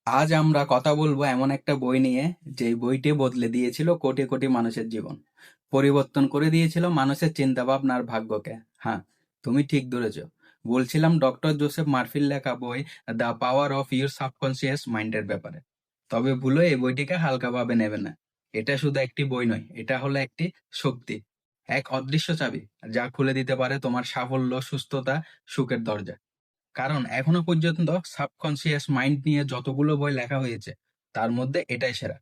আজ আমরা কথা বলবো এমন একটা বই নিয়ে, যে বইটি বদলে দিয়েছিল কোটি কোটি মানুষের জীবন, পরিবর্তন করে দিয়েছিল মানুষের চিন্তা ভাবনার ভাগ্যকে। হ্যাঁ, তুমি ঠিক ধরেছ। বলছিলাম ডক্টর জোসেফ মার্ফির লেখা বই the power of your subconscious মাইন্ডের ব্যাপারে। তবে ভুলো এই বইটিকে হালকাভাবে নেবে না। এটা শুধু একটি বই নয়, এটা হলো একটি শক্তি, এক অদৃশ্য চাবি, যা খুলে দিতে পারে তোমার সাফল্য, সুস্থতা, সুখের দরজা। কারণ এখনো পর্যন্ত সাবকনসিয়াস মাইন্ড নিয়ে যতগুলো বই লেখা হয়েছে, তার মধ্যে এটাই সেরা।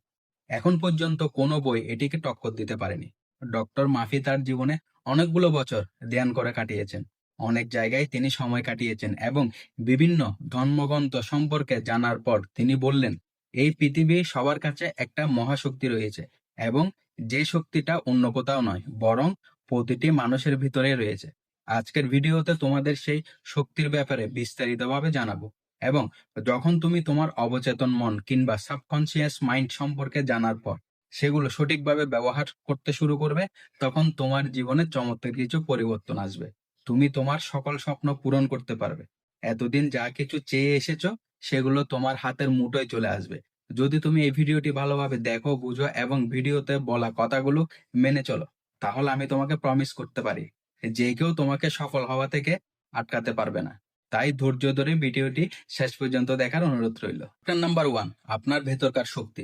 এখন পর্যন্ত কোনো বই এটিকে টক্কর দিতে পারেনি। ডক্টর মাফি তার জীবনে অনেকগুলো বছর ধ্যান করে কাটিয়েছেন, অনেক জায়গায় তিনি সময় কাটিয়েছেন এবং বিভিন্ন ধর্মগ্রন্থ সম্পর্কে জানার পর তিনি বললেন, এই পৃথিবী সবার কাছে একটা মহাশক্তি রয়েছে, এবং যে শক্তিটা অন্য কোথাও নয়, বরং প্রতিটি মানুষের ভিতরে রয়েছে। আজকের ভিডিওতে তোমাদের সেই শক্তির ব্যাপারে বিস্তারিতভাবে জানাবো, এবং যখন তুমি তোমার অবচেতন মন কিংবা সাবকনসিয়াস মাইন্ড সম্পর্কে জানার পর সেগুলো সঠিকভাবে ব্যবহার করতে শুরু করবে, তখন তোমার জীবনে চমৎকার কিছু পরিবর্তন আসবে। তুমি তোমার সকল স্বপ্ন পূরণ করতে পারবে। এতদিন যা কিছু চেয়ে এসেছো, সেগুলো তোমার হাতের মুঠোয় চলে আসবে। যদি তুমি এই ভিডিওটি ভালোভাবে দেখো, বুঝো এবং ভিডিওতে বলা কথাগুলো মেনে চলো, তাহলে আমি তোমাকে প্রমিস করতে পারি যে কেউ তোমাকে সফল হওয়া থেকে আটকাতে পারবে না। তাই ধৈর্য ধরে ভিডিওটি শেষ পর্যন্ত দেখার অনুরোধ রইল। নাম্বার ওয়ান, আপনার ভেতরকার শক্তি।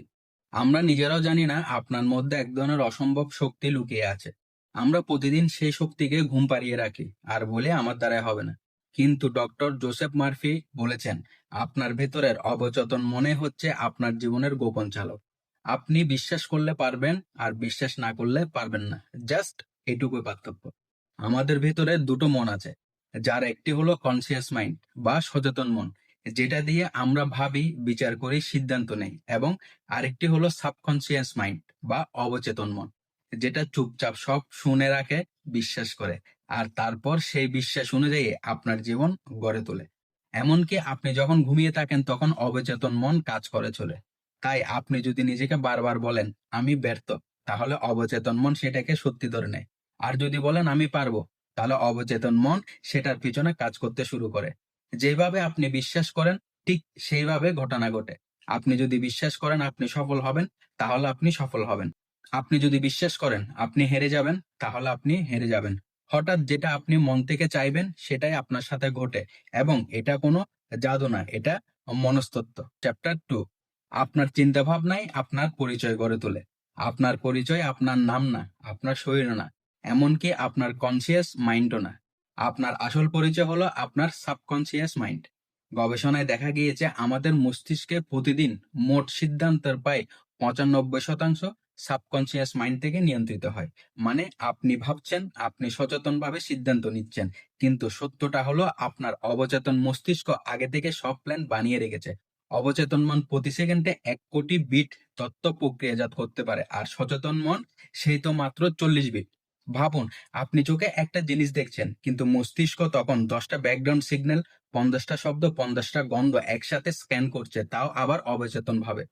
আমরা নিজেরাও জানি না আপনার মধ্যে এক ধরনের অসম্ভব শক্তি লুকিয়ে আছে। আমরা প্রতিদিন সেই শক্তিকে ঘুম পাড়িয়ে রাখি আর বলে আমার দ্বারা হবে না। কিন্তু ডক্টর জোসেফ মার্ফি বলেছেন, আপনার ভেতরের অবচেতন মনে হচ্ছে আপনার জীবনের গোপন চালক। আপনি বিশ্বাস করলে পারবেন, আর বিশ্বাস না করলে পারবেন না। জাস্ট এটুকুই পার্থক্য। আমাদের ভেতরে দুটো মন আছে, যার একটি হলো কনসিয়াস মাইন্ড বা সচেতন মন, যেটা দিয়ে আমরা ভাবি, বিচার করি, সিদ্ধান্ত নেই, এবং আরেকটি হলো সাবকনসিয়াস মাইন্ড বা অবচেতন মন, যেটা চুপচাপ সব শুনে রাখে, বিশ্বাস করে, আর তারপর সেই বিশ্বাস অনুযায়ী আপনার জীবন গড়ে তোলে। এমনকি আপনি যখন ঘুমিয়ে থাকেন তখন অবচেতন মন কাজ করে চলে। তাই আপনি যদি নিজেকে বারবার বলেন আমি ব্যর্থ, তাহলে অবচেতন মন সেটাকে সত্যি ধরে নেয়। আর যদি বলেন আমি পারবো, তাহলে অবচেতন মন সেটার পিছনে কাজ করতে শুরু করে। যেভাবে আপনি বিশ্বাস করেন, ঠিক সেইভাবে ঘটনা ঘটে। আপনি যদি বিশ্বাস করেন আপনি সফল হবেন, তাহলে আপনি সফল হবেন। আপনি যদি বিশ্বাস করেন আপনি হেরে যাবেন, তাহলে আপনি হেরে যাবেন। হঠাৎ যেটা আপনি মন থেকে চাইবেন সেটাই আপনার সাথে ঘটে, এবং এটা কোনো জাদু না, এটা মনস্তত্ত্ব। চ্যাপ্টার টু, আপনার চিন্তা ভাবনাই আপনার পরিচয় গড়ে তোলে। আপনার পরিচয় আপনার নাম না, আপনার শরীর না, এমনকি আপনার কনসিয়াস মাইন্ডও না। আপনার আসল পরিচয় হলো আপনার সাবকনসিয়াস মাইন্ড। গবেষণায় দেখা গিয়েছে আমাদের মস্তিষ্কে প্রতিদিন মোট সিদ্ধান্তের প্রায় 95% সাবকনসিয়াস মাইন্ড থেকে নিয়ন্ত্রিত হয়। মানে আপনি ভাবছেন, আপনি সচেতনভাবে সিদ্ধান্ত নিচ্ছেন, কিন্তু সত্যটা হলো আপনার অবচেতন মস্তিষ্ক আগে থেকে সব প্ল্যান বানিয়ে রেখেছে। অবচেতন মন প্রতি সেকেন্ডে 1 কোটি বিট তথ্য প্রক্রিয়াজাত করতে পারে, আর সচেতন মন সেই তো মাত্র 40 বিট। ভাবুন, আপনি চোখে একটা জিনিস দেখছেন, কিন্তু মস্তিষ্ক তখন 10টা ব্যাকগ্রাউন্ড সিগন্যাল, 50টা শব্দ, 50টা গন্ধ একসাথে স্ক্যান করছে, তাও আবার অবচেতন ভাবে।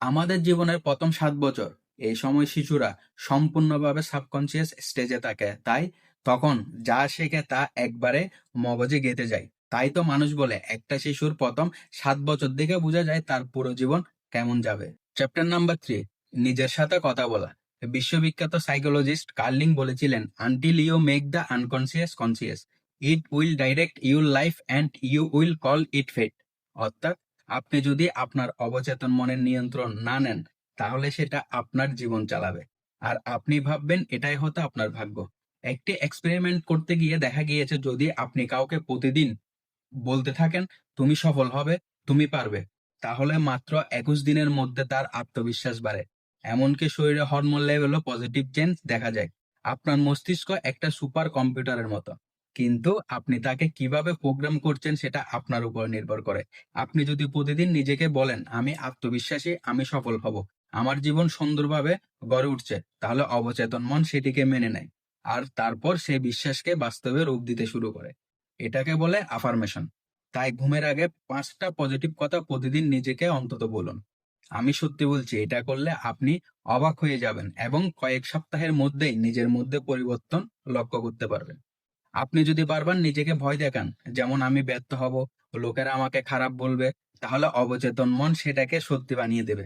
আমাদের জীবনের প্রথম 7 বছর, এই সময় শিশুরা সম্পূর্ণভাবে সাবকনসিয়াস স্টেজে থাকে, তাই তখন যা শেখে তা একবারে মগজে গেঁথে যায়। তাই তো মানুষ বলে একটা শিশুর প্রথম 7 বছর দেখে বোঝা যায় তার পুরো জীবন কেমন যাবে। চ্যাপ্টার নাম্বার 3, নিজের সাথে কথা বলা। বিশ্ববিখ্যাত সাইকোলজিস্ট কার্লিং বলেছিলেন, until you make the unconscious conscious, it will direct your life and you will call it fate. অর্থাৎ আপনি যদি আপনার অবচেতন মনের নিয়ন্ত্রণ না নেন, তাহলে সেটা আপনার জীবন চালাবে, আর আপনি ভাববেন এটাই হতো আপনার ভাগ্য। একটি এক্সপেরিমেন্ট করতে গিয়ে দেখা গিয়েছে, যদি আপনি কাউকে প্রতিদিন বলতে থাকেন তুমি সফল হবে, তুমি পারবে, তাহলে মাত্র 21 দিনের মধ্যে তার আত্মবিশ্বাস বাড়ে। এমনকি শরীরে হরমোন লেভেলও পজিটিভ চেঞ্জ দেখা যায়। আপনার মস্তিষ্ক একটা সুপার কম্পিউটারের মতো, কিন্তু আপনি তাকে কিভাবে প্রোগ্রাম করছেন সেটা আপনার উপর নির্ভর করে। আপনি যদি প্রতিদিন নিজেকে বলেন আমি আত্মবিশ্বাসী, আমি সফল হব, আমার জীবন সুন্দরভাবে গড়ে উঠছে, তাহলে অবচেতন মন সেটিকে মেনে নেয়, আর তারপর সেই বিশ্বাসকে বাস্তবে রূপ দিতে শুরু করে। এটাকে বলে আফার্মেশন। তাই ঘুমের আগে 5টা পজিটিভ কথা প্রতিদিন নিজেকে অন্তত বলুন। আমি সত্যি বলছি, এটা করলে আপনি অবাক হয়ে যাবেন এবং কয়েক সপ্তাহের মধ্যেই নিজের মধ্যে পরিবর্তন লক্ষ্য করতে পারবেন। আপনি যদি বারবার নিজেকে ভয় দেখান, যেমন আমি ব্যর্থ হব, লোকেরা আমাকে খারাপ বলবে, তাহলে অবচেতন মন সেটাকে সত্যি বানিয়ে দেবে।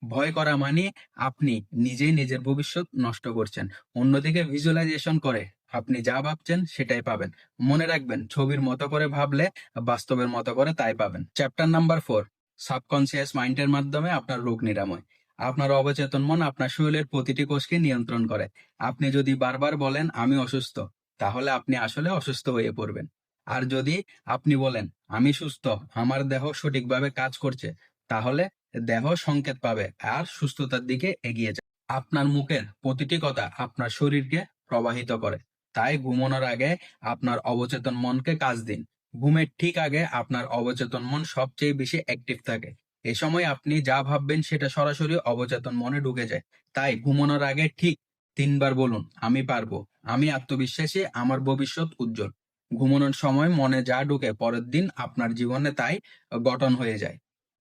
ভয় করা মানে আপনি নিজেই নিজের ভবিষ্যৎ নষ্ট করছেন। অন্যদিকে ভিজুয়ালাইজেশন করে আপনি যা ভাবছেন সেটাই পাবেন। মনে রাখবেন, ছবির মতো করে ভাবলে বাস্তবের মতো করে তাই পাবেন। চ্যাপ্টার নাম্বার 4, সাবকনসিয়াস মাইন্ডের মাধ্যমে আপনার রোগ নিরাময়। আপনার অবচেতন মন আপনার শরীরের প্রতিটি কোষকে নিয়ন্ত্রণ করে। আপনি যদি বারবার বলেন আমি অসুস্থ, তাহলে আপনি আসলে অসুস্থ হয়ে পড়বেন। আর যদি আপনি বলেন আমি সুস্থ, আমার দেহ সঠিকভাবে কাজ করছে, তাহলে দেহ সংকেত পাবে আর সুস্থতার দিকে এগিয়ে যায়। আপনার মুখের প্রতিটি কথা আপনার শরীরকে প্রবাহিত করে। তাই ঘুমানোর আগে আপনার অবচেতন মনকে কাজ দিন। ঘুমের ঠিক আগে আপনার অবচেতন মন সবচেয়ে বেশি অ্যাক্টিভ থাকে। এ সময় আপনি যা ভাববেন সেটা সরাসরি অবচেতন মনে ঢুকে যায়। তাই ঘুমানোর আগে ঠিক 3 বার বলুন আমি পারবো, আমি আত্মবিশ্বাসী, আমার ভবিষ্যৎ উজ্জ্বল। ঘুমানোর সময় মনে যা ঢুকে পরের দিন আপনার জীবনে তাই গঠন হয়ে যায়।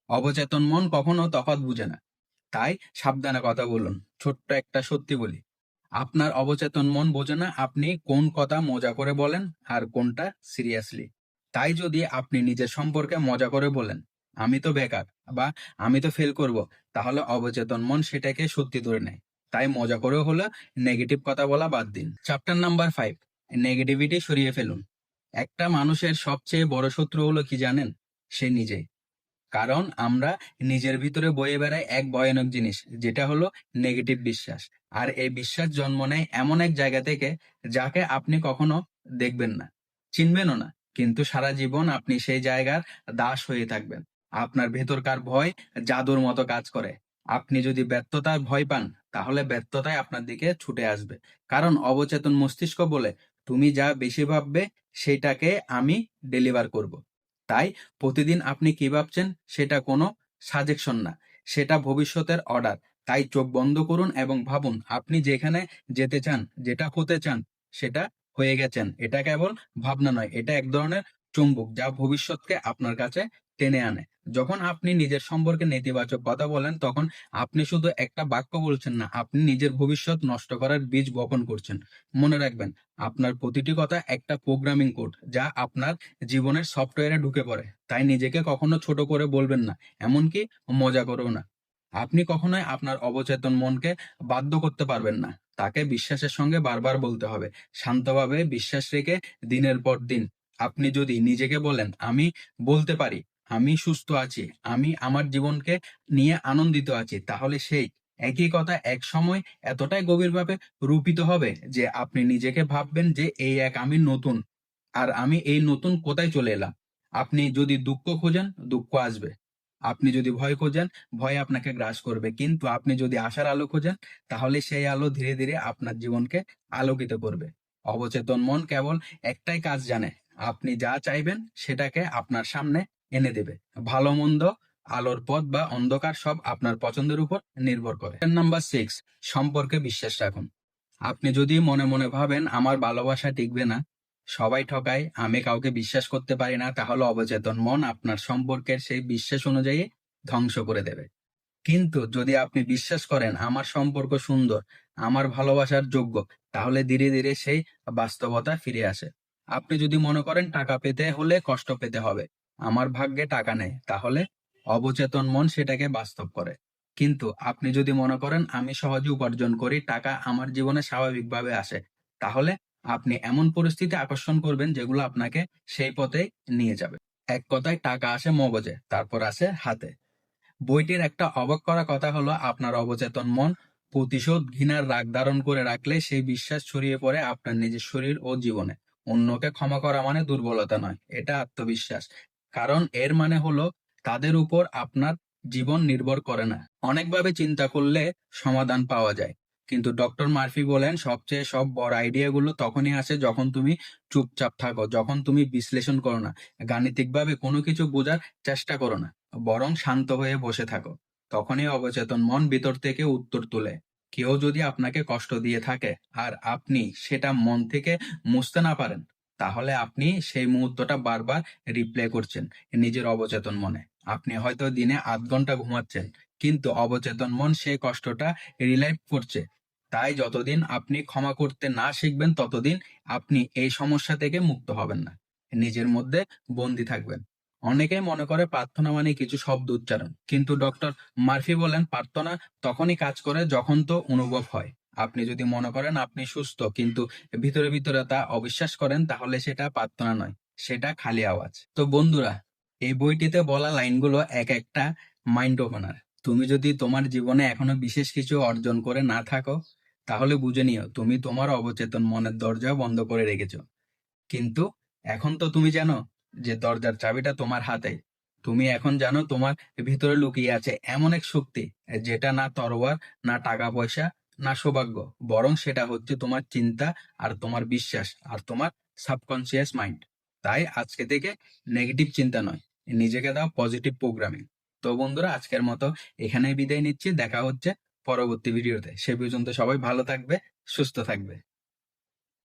অবচেতন মন কখনো তফাৎ বুঝে না। তাই সাবধানে কথা বলুন। ছোট্ট একটা সত্যি বলি, আপনার অবচেতন মন বোঝে না আপনি কোন কথা মজা করে বলেন আর কোনটা সিরিয়াসলি। তাই যদি আপনি নিজের সম্পর্কে মজা করে বলেন আমি তো বেকার বা আমি তো ফেল করব, তাহলে অবচেতন মন সেটাকে সত্যি ধরে নেয়। তাই মজা করেও হলে নেগেটিভ কথা বলা বাদ দিন। চ্যাপ্টার নাম্বার 5, নেগেটিভিটি সরিয়ে ফেলুন। একটা মানুষের সবচেয়ে বড় শত্রু হলো কি জানেন? সে নিজে। কারণ আমরা নিজের ভিতরে বয়ে বেড়াই এক ভয়ানক জিনিস, যেটা হলো নেগেটিভ বিশ্বাস। আর এই বিশ্বাস জন্ম নেয় এমন এক জায়গা থেকে যাকে আপনি কখনো দেখবেন না, চিনবেনও না, কিন্তু সারা জীবন আপনি সেই জায়গার দাস হয়ে থাকবেন। আপনার ভেতরকার ভয় জাদুর মতো কাজ করে। আপনি যদি ব্যর্থতার ভয় পান, তাহলে ব্যর্থতাই আপনার দিকে ছুটে আসবে। কারণ অবচেতন মস্তিষ্ক বলে তুমি যা বেশি ভাববে সেটাকে আমি ডেলিভার করব। তাই প্রতিদিন আপনি কি ভাবছেন সেটা কোনো সাজেশন না, সেটা ভবিষ্যতের অর্ডার। তাই চোখ বন্ধ করুন এবং ভাবুন আপনি যেখানে যেতে চান, যেটা হতে চান, সেটা হয়ে গেছেন। এটা কেবল ভাবনা নয়, এটা এক ধরনের চুম্বক যা ভবিষ্যৎকে আপনার কাছে টেনে আনে। যখন আপনি নিজের সম্পর্কে নেতিবাচক কথা বলেন, তখন আপনি শুধু একটা বাক্য বলছেন না, আপনি নিজের ভবিষ্যৎ নষ্ট করার বীজ বপন করছেন। মনে রাখবেন, আপনার প্রতিটি কথা একটা প্রোগ্রামিং কোড যা আপনার জীবনের সফটওয়্যারে ঢুকে পড়ে। তাই নিজেকে কখনো ছোট করে বলবেন না, এমনকি মজা করেও না। আপনি কখনোই আপনার অবচেতন মনকে বাধ্য করতে পারবেন না। তাকে বিশ্বাসের সঙ্গে বারবার বলতে হবে। শান্তভাবে বিশ্বাস রেখে দিনের পর দিন আপনি যদি নিজেকে বলেন আমি বলতে পারি, আমি সুস্থ আছি, আমি আমার জীবনকে নিয়ে আনন্দিত আছি, তাহলে সেই একই কথা এক সময় এতটাই গভীরভাবে রূপিত হবে যে আপনি নিজেকে ভাববেন যে এই এক আমি নতুন, আর আমি এই নতুন কোথায় চলে এলাম। আপনি যদি দুঃখ খোঁজেন, দুঃখ আসবে। আপনি যদি ভয় খোঁজেন, ভয় আপনাকে গ্রাস করবে। কিন্তু আপনি যদি আশার আলো খোঁজেন, তাহলে সেই আলো ধীরে ধীরে আপনার জীবনকে আলোকিত করবে। অবচেতন মন কেবল একটাই কাজ জানে, আপনি যা চাইবেন সেটাকে আপনার সামনে এনে দেবে। ভালো মন্দ, আলোর পথ বা অন্ধকার সব আপনার পছন্দের উপর নির্ভর করে। নাম্বার 6, সম্পর্কে বিশ্বাস রাখুন। আপনি যদি মনে মনে ভাবেন আমার ভালোবাসা টিকবে না, সবাই ঠকায়, আমি কাউকে বিশ্বাস করতে পারি না, তাহলে অবচেতন মন আপনার সম্পর্কের সেই বিশ্বাস অনুযায়ী ধ্বংস করে দেবে। কিন্তু যদি আপনি বিশ্বাস করেন আমার সম্পর্ক সুন্দর, আমার ভালোবাসার যোগ্য, তাহলে ধীরে ধীরে সেই বাস্তবতা ফিরে আসে। আপনি যদি মনে করেন টাকা পেতে হলে কষ্ট পেতে হবে, আমার ভাগ্যে টাকা নেই, তাহলে অবচেতন মন সেটাকে বাস্তব করে। কিন্তু আপনি যদি মনে করেন আমি সহজে উপার্জন করি, টাকা আমার জীবনে স্বাভাবিকভাবে আসে, তাহলে আপনি এমন পরিস্থিতি আকর্ষণ করবেন যেগুলো আপনাকে সেই পথে নিয়ে যাবে। এক কথায় টাকা আসে মগজে, তারপর আসে হাতে। বইটির একটা অবাক করা কথা হলো আপনার অবচেতন মন প্রতিশোধ, ঘৃণার রাগ ধারণ করে রাখলে সেই বিশ্বাস ছড়িয়ে পড়ে আপনার নিজের শরীর ও জীবনে। অন্যকে ক্ষমা করা মানে দুর্বলতা নয়, এটা আত্মবিশ্বাস। কারণ এর মানে হলো তাদের উপর আপনার জীবন নির্ভর করে না। অনেকভাবে চিন্তা করলে সমাধান পাওয়া যায়, কিন্তু ডক্টর মার্ফি বলেন সবচেয়ে সব বড় আইডিয়াগুলো তখনই আসে যখন তুমি চুপচাপ থাকো, যখন তুমি বিশ্লেষণ করো না, গাণিতিকভাবে কোনো কিছু বোঝার চেষ্টা করো না, বরং শান্ত হয়ে বসে থাকো। তখনই অবচেতন মন ভিতর থেকে উত্তর তোলে। কেউ যদি আপনাকে কষ্ট দিয়ে থাকে আর আপনি সেটা মন থেকে মুছতে না পারেন, তাহলে আপনি সেই মুহূর্তটা বারবার রিপ্লে করছেন নিজের অবচেতন মনে। আপনি হয়তো দিনে 8 ঘন্টা ঘুমাচ্ছেন, কিন্তু অবচেতন মন সেই কষ্টটা রিলাইভ করছে। তাই যতদিন আপনি ক্ষমা করতে না শিখবেন, ততদিন আপনি এই সমস্যা থেকে মুক্ত হবেন না, নিজের মধ্যে বন্দী থাকবেন। অনেকেই মনে করে প্রার্থনা মানে কিছু শব্দ উচ্চারণ, কিন্তু ডক্টর মার্ফি বলেন প্রার্থনা তখনই কাজ করে যখন তো অনুভব হয়। আপনি যদি মনে করেন আপনি সুস্থ কিন্তু ভিতরে ভিতরে তা অবিশ্বাস করেন, তাহলে সেটা প্রার্থনা নয়, সেটা খালি আওয়াজ। তো বন্ধুরা, এই বইটিতে বলা লাইনগুলো এক একটা মাইন্ড ওপেনার। তুমি যদি তোমার জীবনে এখনো বিশেষ কিছু অর্জন করে না থাকো, তাহলে বুঝে নিও তুমি তোমার অবচেতন মনের দরজা বন্ধ করে রেখেছো। কিন্তু এখন তো তুমি জানো যে দরজার চাবিটা তোমার হাতে। তুমি এখন জানো তোমার ভিতরে লুকিয়ে আছে এমন এক শক্তি, যেটা না তরোয়ার, না টাকা পয়সা, না সৌভাগ্য, বরং সেটা হচ্ছে তোমার চিন্তা আর তোমার বিশ্বাস আর তোমার সাবকনসিয়াস মাইন্ড। তাই আজকে থেকে নেগেটিভ চিন্তা নয়, নিজেকে দাও পজিটিভ প্রোগ্রামিং। তো বন্ধুরা, আজকের মতো এখানেই বিদায় নিচ্ছি। দেখা হচ্ছে পরবর্তী ভিডিওতে। সে পর্যন্ত সবাই ভালো থাকবে, সুস্থ থাকবে।